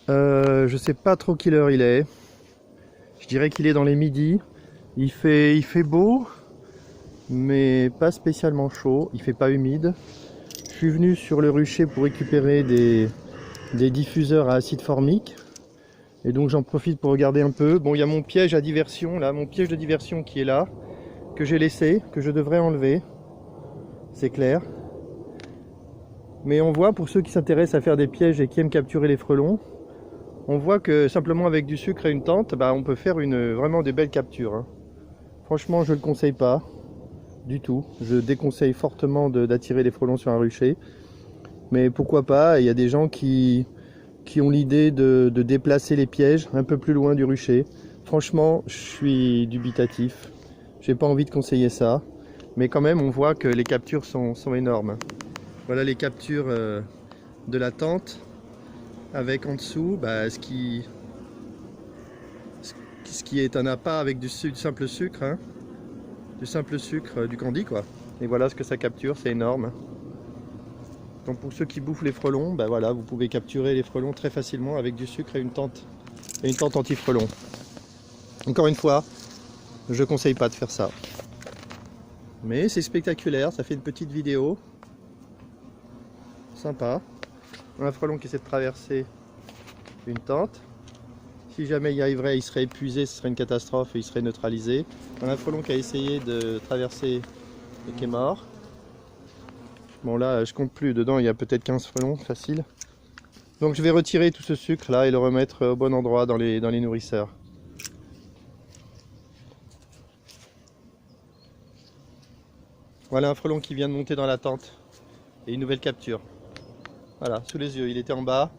Je sais pas trop quelle heure il est. Je dirais qu'il est dans les midis. Il fait beau, mais pas spécialement chaud. Il fait pas humide. Je suis venu sur le rucher pour récupérer des diffuseurs à acide formique. Et donc j'en profite pour regarder un peu. Bon, il y a mon piège à diversion là, mon piège de diversion qui est là, que j'ai laissé, que je devrais enlever. C'est clair. Mais on voit, pour ceux qui s'intéressent à faire des pièges et qui aiment capturer les frelons, on voit que simplement avec du sucre et une tente, bah, on peut faire vraiment des belles captures, hein. Franchement, je ne le conseille pas du tout. Je déconseille fortement d'attirer les frelons sur un rucher. Mais pourquoi pas, il y a des gens qui ont l'idée de déplacer les pièges un peu plus loin du rucher. Franchement, je suis dubitatif. J'ai pas envie de conseiller ça. Mais quand même, on voit que les captures sont énormes. Voilà les captures de la tente, avec en dessous bah, ce qui est un appât avec du simple sucre, hein, du simple sucre, du candy quoi. Et voilà ce que ça capture, c'est énorme. Donc pour ceux qui bouffent les frelons, bah voilà, vous pouvez capturer les frelons très facilement avec du sucre et une tente anti-frelons. Encore une fois, je conseille pas de faire ça. Mais c'est spectaculaire, ça fait une petite vidéo. Sympa. Un frelon qui essaie de traverser une tente. Si jamais il y arriverait, il serait épuisé, ce serait une catastrophe et il serait neutralisé. Un frelon qui a essayé de traverser et qui est mort. Bon là, je compte plus, dedans il y a peut-être 15 frelons, facile. Donc je vais retirer tout ce sucre là et le remettre au bon endroit dans les nourrisseurs. Voilà un frelon qui vient de monter dans la tente et une nouvelle capture. Voilà, sous les yeux, il était en bas,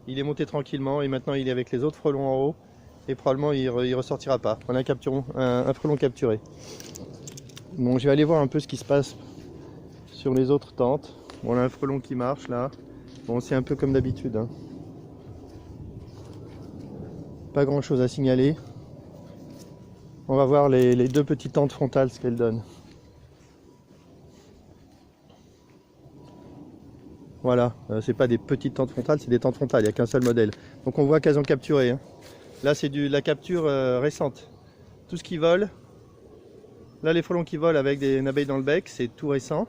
il est monté tranquillement et maintenant il est avec les autres frelons en haut et probablement il ressortira pas. Voilà un frelon capturé. Bon, je vais aller voir un peu ce qui se passe sur les autres tentes. Bon, on a un frelon qui marche là. Bon, c'est un peu comme d'habitude, hein. Pas grand chose à signaler. On va voir les deux petites tentes frontales, ce qu'elles donnent. Voilà, c'est pas des petites tentes frontales, c'est des tentes frontales, il n'y a qu'un seul modèle. Donc on voit qu'elles ont capturé, hein. Là c'est la capture récente. Tout ce qui vole, là les frelons qui volent avec une abeille dans le bec, c'est tout récent.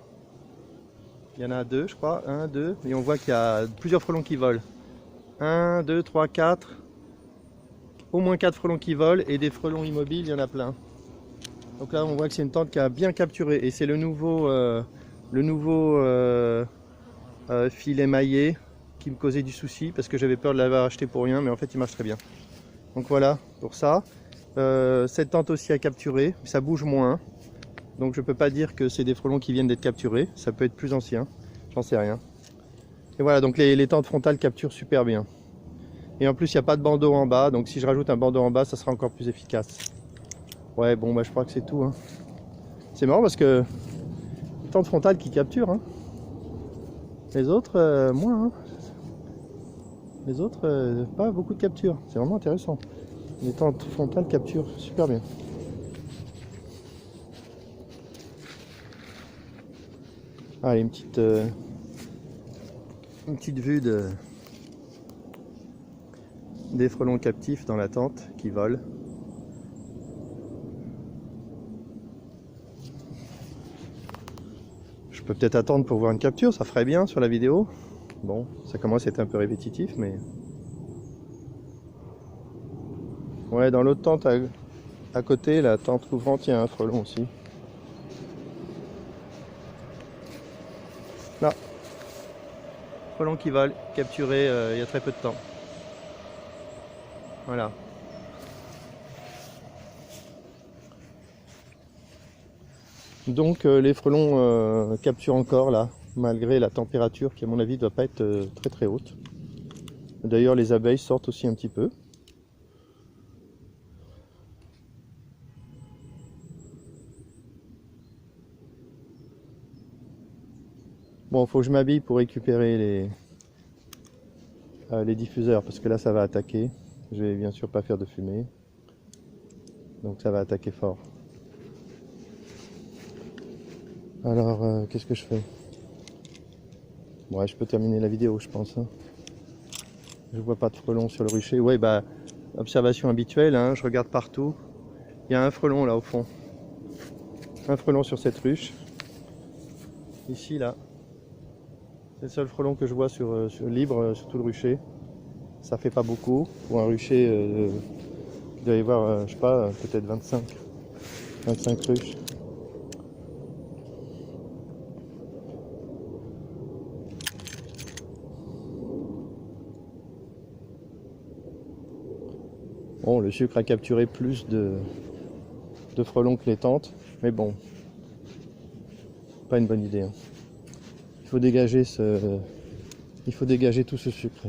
Il y en a deux, je crois, un, deux, et on voit qu'il y a plusieurs frelons qui volent. Un, deux, trois, quatre, au moins 4 frelons qui volent, et des frelons immobiles, il y en a plein. Donc là on voit que c'est une tente qui a bien capturé, et c'est le nouveau filet émaillé qui me causait du souci parce que j'avais peur de l'avoir acheté pour rien, mais en fait il marche très bien. Donc voilà pour ça. Cette tente aussi a capturé, ça bouge moins, donc je peux pas dire que c'est des frelons qui viennent d'être capturés, ça peut être plus ancien, j'en sais rien. Et voilà, donc les tentes frontales capturent super bien. Et en plus il n'y a pas de bandeau en bas, donc si je rajoute un bandeau en bas ça sera encore plus efficace. Ouais bon bah je crois que c'est tout, hein. C'est marrant parce que les tentes frontales qui capturent, hein. Les autres moins, hein. Les autres pas beaucoup de captures, c'est vraiment intéressant. Les tentes frontales capturent super bien. Allez, une petite vue des frelons captifs dans la tente qui volent. Je peux peut-être attendre pour voir une capture, ça ferait bien sur la vidéo. Bon, ça commence à être un peu répétitif, mais... Ouais, dans l'autre tente à côté, la tente ouvrante, il y a un frelon aussi. Là, frelon qui vole, capturé il y a très peu de temps. Voilà. Donc les frelons capturent encore là, malgré la température qui à mon avis ne doit pas être très très haute. D'ailleurs les abeilles sortent aussi un petit peu. Bon, faut que je m'habille pour récupérer les diffuseurs parce que là ça va attaquer. Je vais bien sûr pas faire de fumée. Donc ça va attaquer fort. Alors qu'est-ce que je fais? Ouais, je peux terminer la vidéo je pense, hein. Je vois pas de frelons sur le rucher. Ouais, bah, observation habituelle, hein, je regarde partout. Il y a un frelon là au fond. Un frelon sur cette ruche. Ici, là. C'est le seul frelon que je vois libre sur tout le rucher. Ça fait pas beaucoup. Pour un rucher, il doit y avoir, je sais pas, peut-être 25 ruches. Bon, le sucre a capturé plus de frelons que les tentes. Mais bon, pas une bonne idée, hein. Il faut dégager il faut dégager tout ce sucre.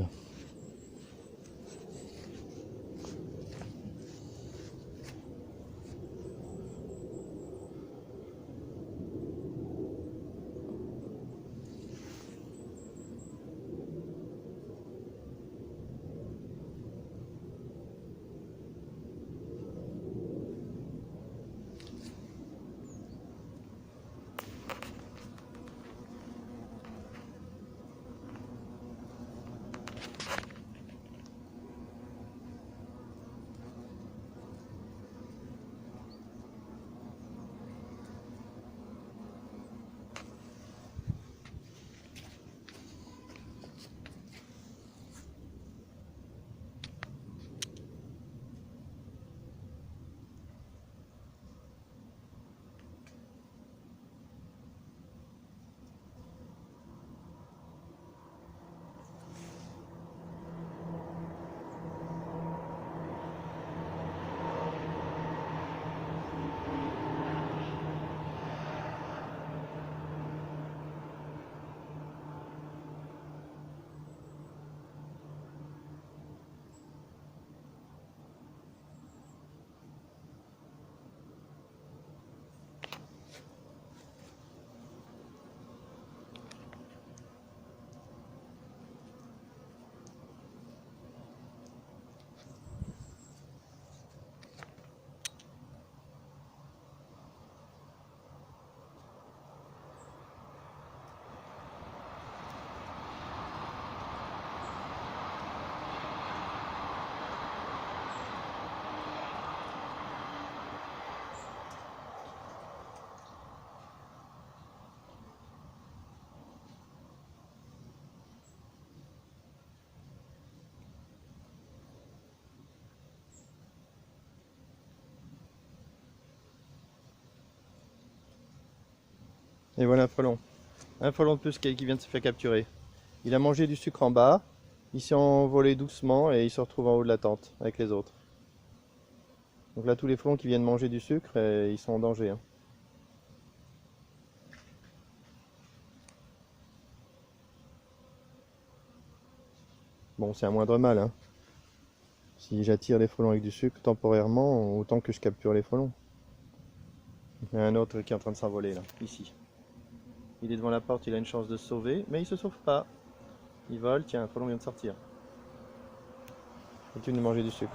Et voilà un frelon. Un frelon de plus qui vient de se faire capturer. Il a mangé du sucre en bas, il s'est envolé doucement et il se retrouve en haut de la tente avec les autres. Donc là, tous les frelons qui viennent manger du sucre, ils sont en danger, hein. Bon, c'est un moindre mal, hein. Si j'attire les frelons avec du sucre temporairement, autant que je capture les frelons. Il y a un autre qui est en train de s'envoler là, ici. Il est devant la porte, il a une chance de se sauver, mais il se sauve pas. Il vole, tiens, un frelon vient de sortir. Continue de manger du sucre.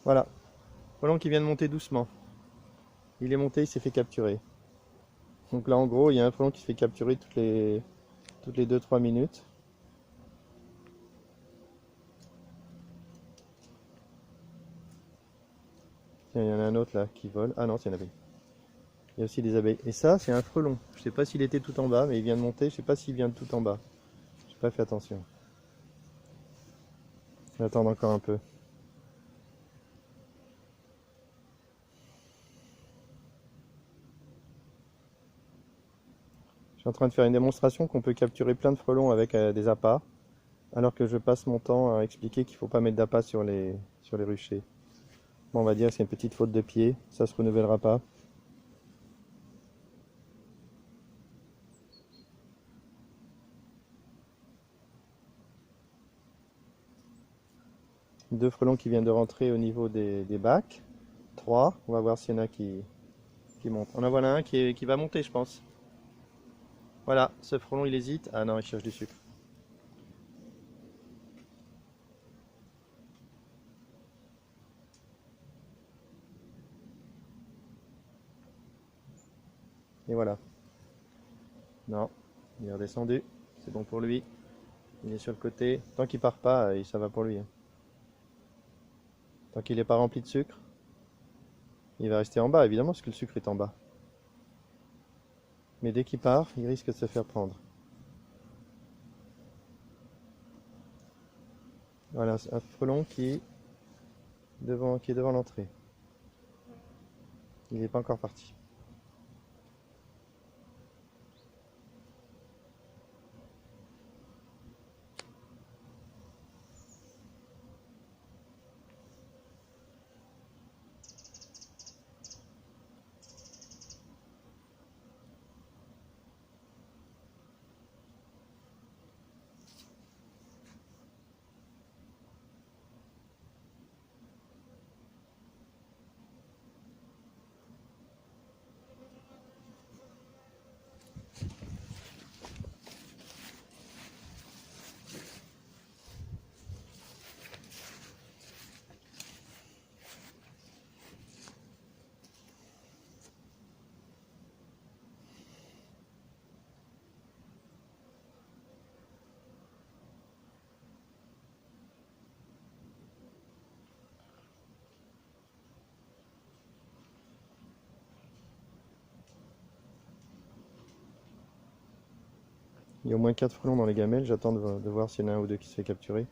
Voilà, frelon qui vient de monter doucement. Il est monté, il s'est fait capturer. Donc là, en gros, il y a un frelon qui se fait capturer toutes les 2-3 minutes. Tiens, il y en a un autre là qui vole. Ah non, c'est une abeille. Il y a aussi des abeilles. Et ça, c'est un frelon. Je sais pas s'il était tout en bas, mais il vient de monter. Je sais pas s'il vient de tout en bas. J'ai pas fait attention. Je vais attendre encore un peu. Je suis en train de faire une démonstration qu'on peut capturer plein de frelons avec des appâts, alors que je passe mon temps à expliquer qu'il ne faut pas mettre d'appât sur les ruchers. Bon, on va dire que c'est une petite faute de pied, ça se renouvellera pas. Deux frelons qui viennent de rentrer au niveau des bacs. 3. On va voir s'il y en a qui montent. On en voilà un qui va monter, je pense. Voilà, ce frelon il hésite. Ah non, il cherche du sucre. Et voilà. Non, il est redescendu. C'est bon pour lui. Il est sur le côté. Tant qu'il part pas, ça va pour lui, hein. Tant qu'il n'est pas rempli de sucre, il va rester en bas, évidemment, parce que le sucre est en bas. Mais dès qu'il part, il risque de se faire prendre. Voilà, c'est un frelon qui est devant l'entrée. Il n'est pas encore parti. Il y a au moins 4 frelons dans les gamelles. J'attends de voir s'il y en a un ou deux qui se fait capturer.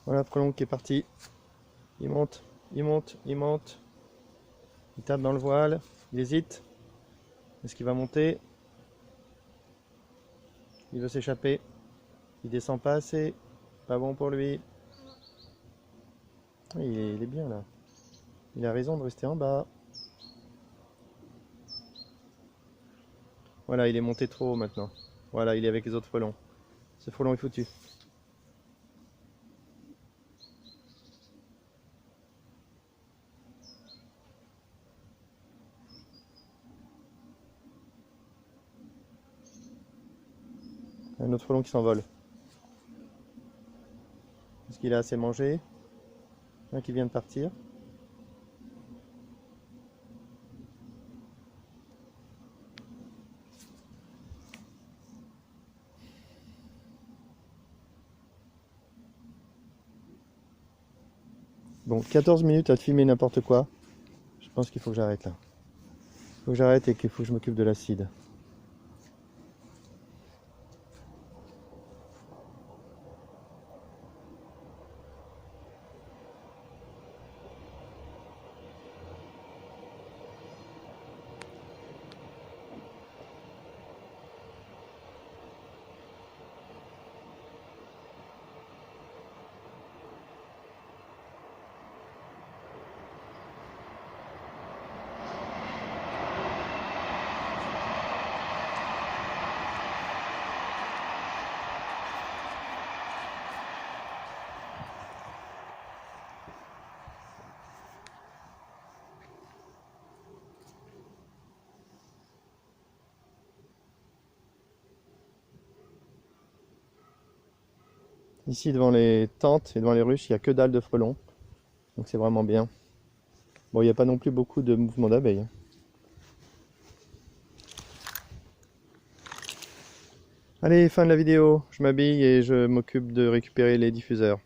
Voilà, frelon qui est parti. Il monte, il monte, il monte. Il tape dans le voile. Il hésite. Est-ce qu'il va monter? Il veut s'échapper. Il descend pas assez. Pas bon pour lui. Il est bien là. Il a raison de rester en bas. Voilà, il est monté trop haut maintenant. Voilà, il est avec les autres frelons. Ce frelon est foutu. Un autre frelon qui s'envole. Est-ce qu'il a assez mangé? Un qui vient de partir. Bon, 14 minutes à te filmer n'importe quoi. Je pense qu'il faut que j'arrête là. Il faut que j'arrête et qu'il faut que je m'occupe de l'acide. Ici devant les tentes et devant les ruches, il n'y a que dalle de frelons. Donc c'est vraiment bien. Bon, il n'y a pas non plus beaucoup de mouvements d'abeilles. Allez, fin de la vidéo. Je m'habille et je m'occupe de récupérer les diffuseurs.